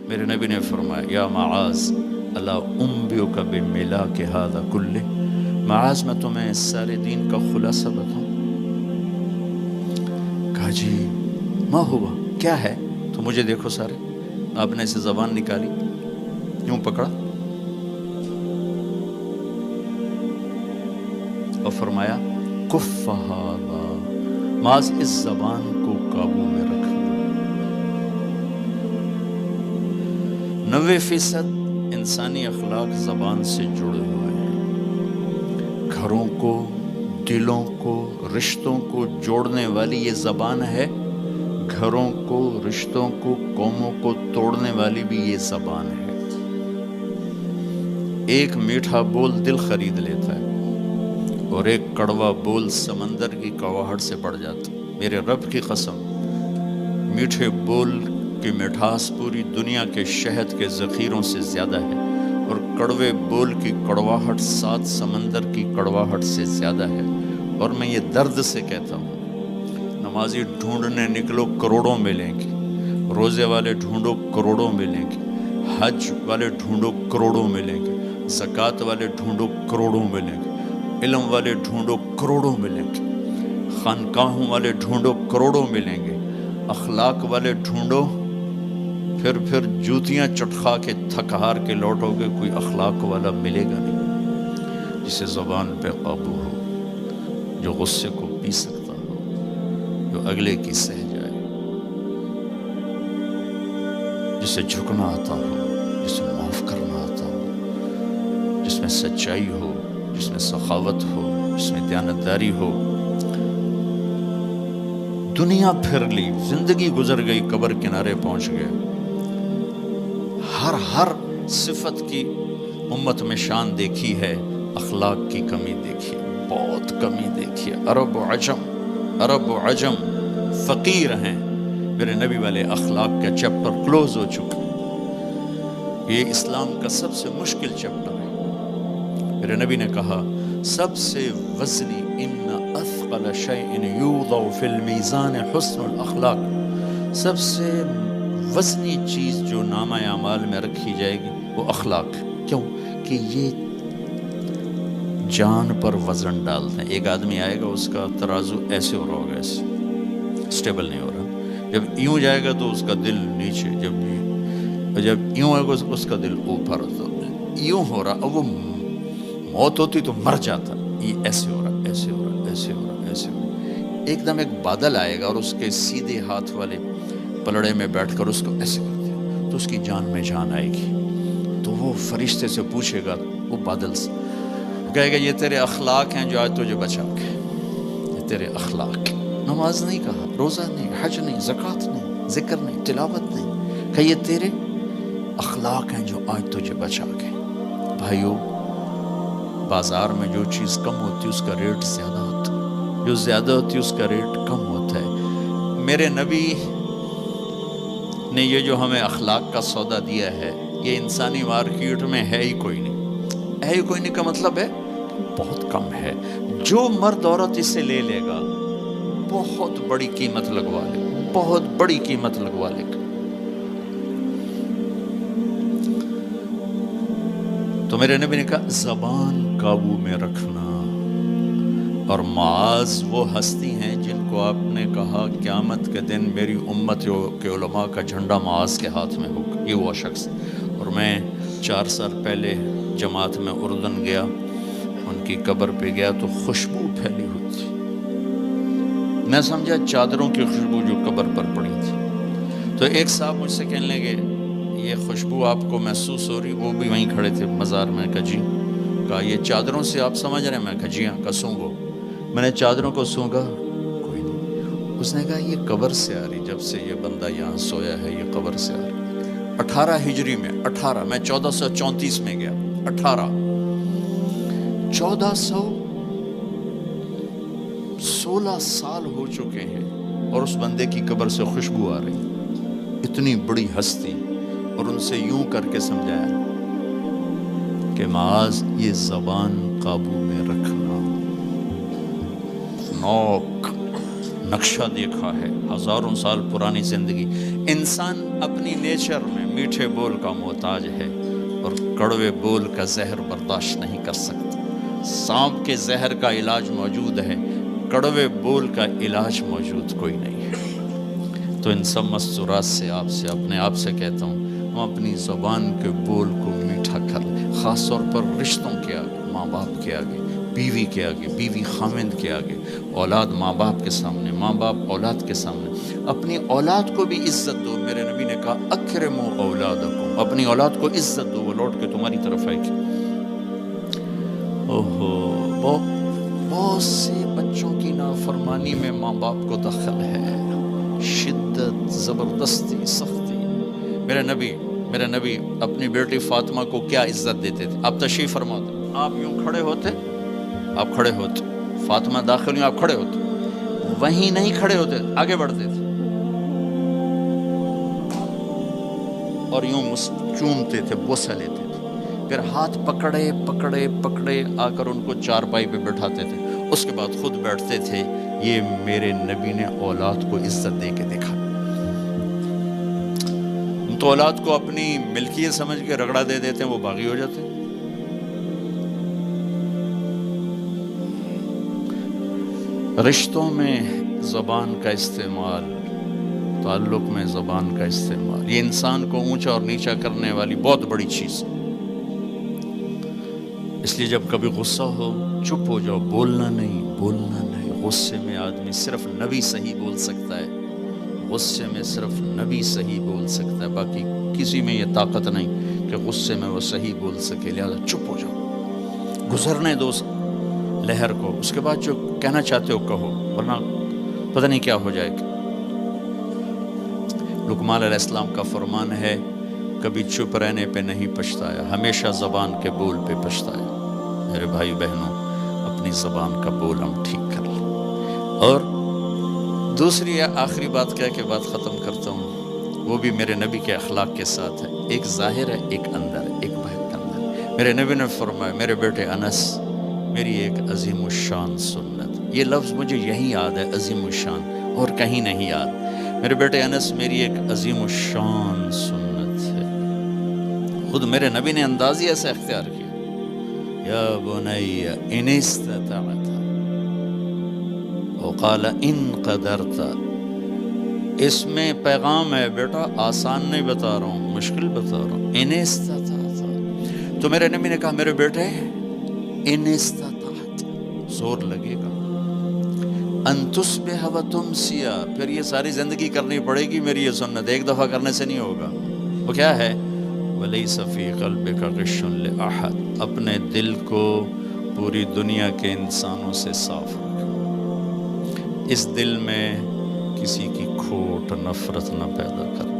میرے نبی نے فرمایا یا معاذ الا انبئک بملاک ھذا کلہ، معاذ میں تمہیں اس سارے دین کا خلاصہ بتاؤں؟ کہا جی ما ہوا، کیا ہے؟ تو مجھے دیکھو سارے، آپ نے اسے زبان نکالی، یوں پکڑا اور فرمایا کف ھذا، معاذ اس زبان کو قابو میں رکھنا۔ 90% انسانی اخلاق زبان سے جڑے ہوئے ہیں۔ گھروں کو، دلوں کو، رشتوں کو جوڑنے والی یہ زبان ہے، گھروں کو، رشتوں کو، قوموں کو توڑنے والی بھی یہ زبان ہے۔ ایک میٹھا بول دل خرید لیتا ہے اور ایک کڑوا بول سمندر کی کڑواہٹ سے بڑھ جاتا ہے۔ میرے رب کی قسم، میٹھے بول کی مٹھاس پوری دنیا کے شہد کے ذخیروں سے زیادہ ہے، اور کڑوے بول کی کڑواہٹ 7 سمندر کی کڑواہٹ سے زیادہ ہے۔ اور میں یہ درد سے کہتا ہوں، نمازی ڈھونڈنے نکلو کروڑوں ملیں گے، روزے والے ڈھونڈو کروڑوں ملیں گے، حج والے ڈھونڈو کروڑوں ملیں گے، زکوٰۃ والے ڈھونڈو کروڑوں ملیں گے، علم والے ڈھونڈو کروڑوں ملیں گے، خانقاہوں والے ڈھونڈو کروڑوں ملیں گے، اخلاق والے ڈھونڈو، پھر جوتیاں چٹخا کے تھک ہار کے لوٹو گے، کوئی اخلاق والا ملے گا نہیں، جسے زبان پہ قابو ہو، جو غصے کو پی سکتا ہو، جو اگلے کی سہ جائے، جسے جھکنا آتا ہو، جسے معاف کرنا آتا ہو، جس میں سچائی ہو، جس میں سخاوت ہو، جس میں دیانتداری ہو۔ دنیا پھر لی، زندگی گزر گئی، قبر کنارے پہنچ گئے، ہر صفت کی امت میں شان دیکھی ہے، اخلاق کی کمی دیکھی ہے، بہت کمی دیکھی ہے۔ عرب و عجم فقیر ہیں، میرے نبی والے اخلاق کا چیپٹر کلوز ہو چکا ہے۔ یہ اسلام کا سب سے مشکل چیپٹر ہے۔ میرے نبی نے کہا سب سے وزنی ان اثقل شیء یوضع فی المیزان حسن الاخلاق، سب سے وزنی چیز جو نامہ اعمال میں رکھی جائے گی وہ اخلاق۔ کیوں؟ کہ یہ جان پر وزن ڈالتے ہیں۔ ایک آدمی آئے گا، اس کا ترازو ایسے ہو رہا ہوگا، ایسے اسٹیبل نہیں ہو رہا، جب یوں جائے گا تو اس کا دل نیچے، جب یوں آئے گا اس کا دل اوپر، تو یوں ہو رہا، وہ موت ہوتی تو مر جاتا، یہ ایسے ہو رہا، ایسے ہو رہا، ایسے ہو رہا، ایسے ہو رہا۔ ایک دم ایک بادل آئے گا اور اس کے سیدھے ہاتھ والے پلڑے میں بیٹھ کر اس کو ایسے کرتے ہیں تو اس کی جان میں جان آئے گی۔ تو وہ فرشتے سے پوچھے گا، وہ بادل سے کہے گا یہ تیرے اخلاق ہیں جو آج تجھے بچا کے، یہ تیرے اخلاق۔ نماز نہیں کہا، روزہ نہیں، حج نہیں، زکوٰۃ نہیں، ذکر نہیں، تلاوت نہیں، کہ یہ تیرے اخلاق ہیں جو آج تجھے بچا کے۔ بھائیو، بازار میں جو چیز کم ہوتی ہے اس کا ریٹ زیادہ ہوتا ہے، جو زیادہ ہوتی ہے اس کا ریٹ کم ہوتا ہے۔ میرے نبی نے یہ جو ہمیں اخلاق کا سودا دیا ہے، یہ انسانی مارکیٹ میں ہے ہی کوئی نہیں۔ ہے ہی کوئی نہیں کا مطلب ہے بہت کم ہے۔ جو مرد عورت اسے لے لے گا بہت بڑی قیمت لگوا لے گا، بہت بڑی قیمت لگوا لے گا۔ تو میرے نبی نے کہا زبان قابو میں رکھنا۔ اور معاذ وہ ہستی ہیں جن کو آپ نے کہا قیامت کے دن میری امت کے علماء کا جھنڈا معاذ کے ہاتھ میں ہوگا، یہ وہ شخص۔ اور میں 4 سال پہلے جماعت میں اردن گیا، ان کی قبر پہ گیا تو خوشبو پھیلی ہوئی تھی، میں سمجھا چادروں کی خوشبو جو قبر پر پڑی تھی۔ تو ایک صاحب مجھ سے کہنے لگے یہ خوشبو آپ کو محسوس ہو رہی؟ وہ بھی وہیں کھڑے تھے مزار میں۔ کہا جی۔ کہا یہ چادروں سے آپ سمجھ رہے ہیں؟ میں کہا جی ہاں۔ کہا سونگو۔ میں نے چادروں کو سونگا، کوئی نہیں۔ اس نے کہا یہ قبر سے آ رہی، جب سے یہ بندہ یہاں سویا ہے یہ قبر سے آ رہی۔ 18 ہجری میں، 18 میں 1434 میں گیا، 1416 سال ہو چکے ہیں اور اس بندے کی قبر سے خوشبو آ رہی، اتنی بڑی ہستی۔ اور ان سے یوں کر کے سمجھایا کہ معاذ یہ زبان قابو میں رکھنا۔ نوک نقشہ دیکھا ہے، ہزاروں سال پرانی زندگی، انسان اپنی نیچر میں میٹھے بول کا محتاج ہے اور کڑوے بول کا زہر برداشت نہیں کر سکتا۔ سانپ کے زہر کا علاج موجود ہے، کڑوے بول کا علاج موجود کوئی نہیں ہے۔ تو ان سب مستورات سے اپنے آپ سے کہتا ہوں، ہم اپنی زبان کے بول کو میٹھا کر لیں، خاص طور پر رشتوں کے آگے، ماں باپ کے آگے، بیوی کے آگے، بیوی خامند کے آگے، اولاد ماں باپ کے سامنے، ماں باپ اولاد کے سامنے۔ اپنی اولاد کو بھی عزت دو۔ میرے نبی نے کہا اکرموا اولادکم، اپنی اولاد کو عزت دو، وہ لوٹ کے تمہاری طرف آئے گی۔ بہت سے بچوں کی نافرمانی میں ماں باپ کو دخل ہے، شدت، زبردستی، سختی۔ میرے نبی اپنی بیٹی فاطمہ کو کیا عزت دیتے تھے؟ آپ تشریف فرماتے، آپ یوں کھڑے ہوتے، فاطمہ داخل ہوئی، آپ کھڑے ہوتے، وہیں نہیں کھڑے ہوتے، آگے بڑھتے تھے اور یوں چومتے تھے، بوسہ لیتے تھے، پھر ہاتھ پکڑے آ کر ان کو چارپائی پہ بٹھاتے تھے، اس کے بعد خود بیٹھتے تھے۔ یہ میرے نبی نے اولاد کو عزت دے کے دیکھا۔ ہم تو اولاد کو اپنی ملکیت سمجھ کے رگڑا دے دیتے ہیں، وہ باغی ہو جاتے ہیں۔ رشتوں میں زبان کا استعمال، تعلق میں زبان کا استعمال، یہ انسان کو اونچا اور نیچا کرنے والی بہت بڑی چیز ہے۔ اس لیے جب کبھی غصہ ہو چپ ہو جاؤ، بولنا نہیں۔ غصے میں آدمی صرف نبی صحیح بول سکتا ہے، غصے میں صرف نبی صحیح بول سکتا ہے، باقی کسی میں یہ طاقت نہیں کہ غصے میں وہ صحیح بول سکے۔ لہذا چپ ہو جاؤ، گزرنے دو لہر کو، اس کے بعد جو کہنا چاہتے ہو کہو، ورنہ پتہ نہیں کیا ہو جائے گا۔ لقمان علیہ السلام کا فرمان ہے، کبھی چپ رہنے پہ نہیں پچھتایا، ہمیشہ زبان کے بول پہ پچھتایا۔ میرے بھائی بہنوں، اپنی زبان کا بول ہم ٹھیک کر لیں۔ اور دوسری آخری بات کہہ کے بات ختم کرتا ہوں، وہ بھی میرے نبی کے اخلاق کے ساتھ ہے، ایک ظاہر ہے، ایک اندر ہے، ایک باہر کا اندر ہے۔ میرے نبی نے فرمایا، میرے بیٹے انس، میری ایک عظیم الشان سنت، یہ لفظ مجھے یہی یاد ہے، عظیم الشان، اور کہیں نہیں یاد۔ میرے بیٹے انس، میری ایک عظیم الشان سنت ہے۔ خود میرے نبی نے انداز ہی ایسا اختیار کیا، یا بنی ان استطعت وقال ان قدرت۔ اس میں پیغام ہے، بیٹا آسان نہیں بتا رہا ہوں، مشکل بتا رہا ہوں، ان استطعت۔ تو میرے نبی نے کہا، میرے بیٹے ان استطعت، زور لگے گا، ان تصبح و تمسی، پھر یہ ساری زندگی کرنی پڑے گی میری یہ سنت، ایک دفعہ کرنے سے نہیں ہوگا۔ وہ کیا ہے؟ وَلَيْسَ فِي قَلْبِكَ غِشٌّ لِأَحَدٍ، اپنے دل کو پوری دنیا کے انسانوں سے صاف رکھ، اس دل میں کسی کی کھوٹ، نفرت نہ پیدا کر۔